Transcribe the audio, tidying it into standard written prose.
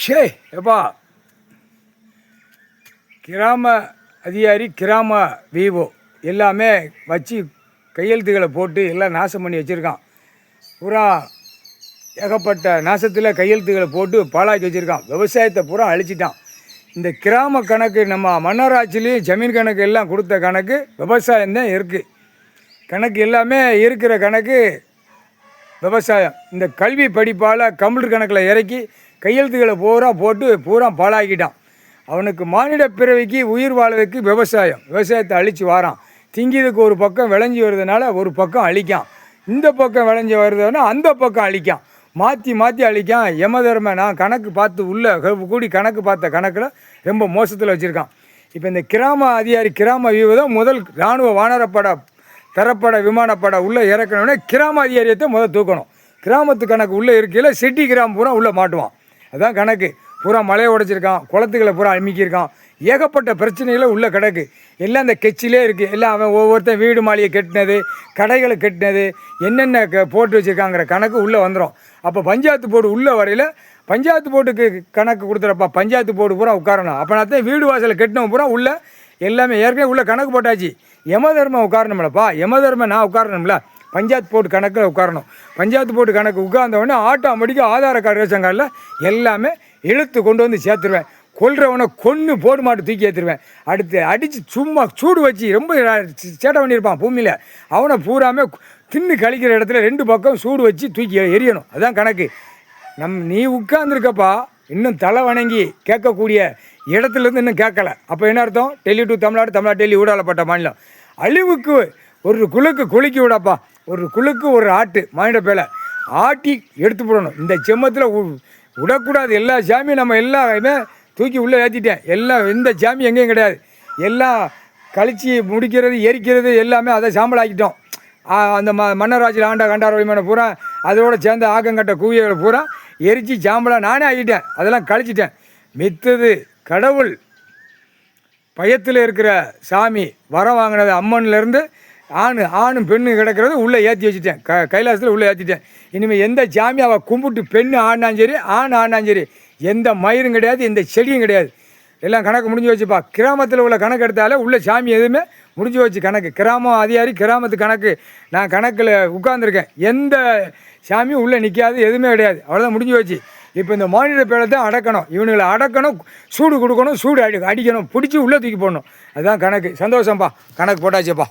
ஷே எப்பா கிராம அதிகாரி கிராம விவோ எல்லாமே வச்சு கையெழுத்துக்களை போட்டு எல்லாம் நாசம் பண்ணி வச்சுருக்கான். பூரா ஏகப்பட்ட நாசத்தில் கையெழுத்துக்களை போட்டு பாழாக்கி வச்சுருக்கான். விவசாயத்தை பூரா அழிச்சிட்டான். இந்த கிராம கணக்கு நம்ம மன்னராட்சிலையும் ஜமீன் கணக்கு எல்லாம் கொடுத்த கணக்கு விவசாயம்தான் இருக்குது. கணக்கு எல்லாமே இருக்கிற கணக்கு விவசாயம். இந்த கல்வி படிப்பால் கம்ப்யூட்டர் கணக்கில் இறக்கி கையெழுத்துக்களை போட்டு பூரா பாழாக்கிட்டான். அவனுக்கு மானிட பிறவிக்கு உயிர் வாழ்வதற்கு விவசாயத்தை அழித்து வாரான். திங்கிதுக்கு ஒரு பக்கம் விளைஞ்சி வருதுனால ஒரு பக்கம் அழிக்கான், இந்த பக்கம் விளைஞ்சி வருதுன்னா அந்த பக்கம் அழிக்கான், மாற்றி மாற்றி அழிக்கான். யமதர்ம நான் கணக்கு பார்த்து உள்ளே கூடி கணக்கு பார்த்த கணக்கில் ரொம்ப மோசத்தில் வச்சுருக்கான். இப்போ இந்த கிராம அதிகாரி கிராம வியூ தான் முதல் இராணுவ வானரப்பட தரப்பட விமானப்பட உள்ளே இறக்கணும்னா கிராம அதிகாரியத்தை முதல் தூக்கணும். கிராமத்து கணக்கு உள்ளே இருக்கையில் சிட்டி கிராமம் பூரா உள்ளே மாட்டுவான். அதுதான் கணக்கு. பூரா மலையை உடைச்சிருக்கான், குளத்துக்களை பூரா அமுக்கியிருக்கான். ஏகப்பட்ட பிரச்சனைகளை உள்ளே கிடக்கு. எல்லாம் அந்த கெச்சிலே இருக்குது. எல்லாம் அவன் ஒவ்வொருத்தன் வீடு மாளிகை கட்டினது, கடைகளை கட்டினது, என்னென்ன போட்டு வச்சுருக்காங்கிற கணக்கு உள்ளே வந்துடும். அப்போ பஞ்சாயத்து போர்டு உள்ளே வரையில் பஞ்சாயத்து போர்டுக்கு கணக்கு கொடுத்துறப்பா பஞ்சாயத்து போர்டு பூரா உட்காரணும். அப்போ தான் வீடு வாசலை கட்டினவன் பூரா உள்ளே எல்லாமே ஏற்கனவே உள்ளே கணக்கு போட்டாச்சு. யமதர்மம் உட்காரணும்லப்பா, யமதர்மம் நான் உட்காரணும்ல, பஞ்சாயத்து போர்டு கணக்கில் உட்காரணும். பஞ்சாயத்து போர்டு கணக்கு உட்கார்ந்தவொடனே ஆட்டோமேட்டிக்காக ஆதார கார்டு ரேஷன் கார்டில் எல்லாமே இழுத்து கொண்டு வந்து சேர்த்துருவேன். கொல்றவனை கொன்று போடு மாட்டு தூக்கி ஏற்றுருவேன். அடுத்து அடித்து சும்மா சூடு வச்சு ரொம்ப சேட்டை பண்ணியிருப்பான் பூமியில், அவனை பூராமே தின்னு கழிக்கிற இடத்துல 2 பக்கம் சூடு வச்சு தூக்கி எரியணும். அதுதான் கணக்கு. நீ உட்கார்ந்துருக்கப்பா, இன்னும் தலை வணங்கி கேட்கக்கூடிய இடத்துலேருந்து இன்னும் கேட்கலை. அப்போ என்ன அர்த்தம்? டெல்லி டு தமிழ்நாடு, தமிழ்நாடு டெல்லி ஊடாலப்பட்ட மாநிலம். அழிவுக்கு ஒரு குழுக்கு குலுக்கி விடப்பா, ஒரு குழுக்கு ஒரு ஆட்டு மானிட பேலை ஆட்டி எடுத்து போடணும். இந்த செம்மத்தில் விடக்கூடாது. எல்லா சாமியும் நம்ம எல்லாமே தூக்கி உள்ளே ஏற்றிட்டேன். எல்லாம் எந்த சாமி எங்கேயும் கிடையாது. எல்லாம் கழிச்சி முடிக்கிறது எரிக்கிறது எல்லாமே அதை சாம்பலாக்கிட்டோம். அந்த மன்னராட்சியில் ஆண்டா கண்டார வழிமான பூரா அதோடு சேர்ந்த ஆக்கங்கட்ட கூவியங்களை பூரா எரித்து சாம்பலாக நானே ஆகிட்டேன். அதெல்லாம் கழிச்சிட்டேன். மித்தது கடவுள் பயத்தில் இருக்கிற சாமி வரம் வாங்கினது அம்மன்லேருந்து ஆணும் பெண்ணு கிடக்கிறது உள்ளே ஏற்றி வச்சுட்டேன். கைலாசத்தில் உள்ளே ஏற்றிட்டேன். இனிமேல் எந்த சாமி அவள் கும்பிட்டு பெண்ணு ஆடினாலும் சரி ஆடினாலும் சரி எந்த மயிரும் கிடையாது, எந்த செடியும் கிடையாது. எல்லாம் கணக்கு முடிஞ்சு வச்சுப்பா. கிராமத்தில் உள்ள கணக்கு எடுத்தாலே உள்ள சாமி எதுவுமே முடிஞ்சு வச்சு கணக்கு. கிராமம் அதிகாரி கிராமத்து கணக்கு நான் கணக்கில் உட்காந்துருக்கேன். எந்த சாமியும் உள்ளே நிற்காது, எதுவுமே கிடையாது. அவ்வளோதான் முடிஞ்சு வச்சு. இப்போ இந்த மானிட பேரை தான் அடக்கணும். இவனுங்களை அடக்கணும், சூடு கொடுக்கணும், சூடு அடிக்கணும், பிடிச்சி உள்ளே தூக்கி போடணும். அதுதான் கணக்கு. சந்தோஷம்ப்பா, கணக்கு போட்டாச்சுப்பா.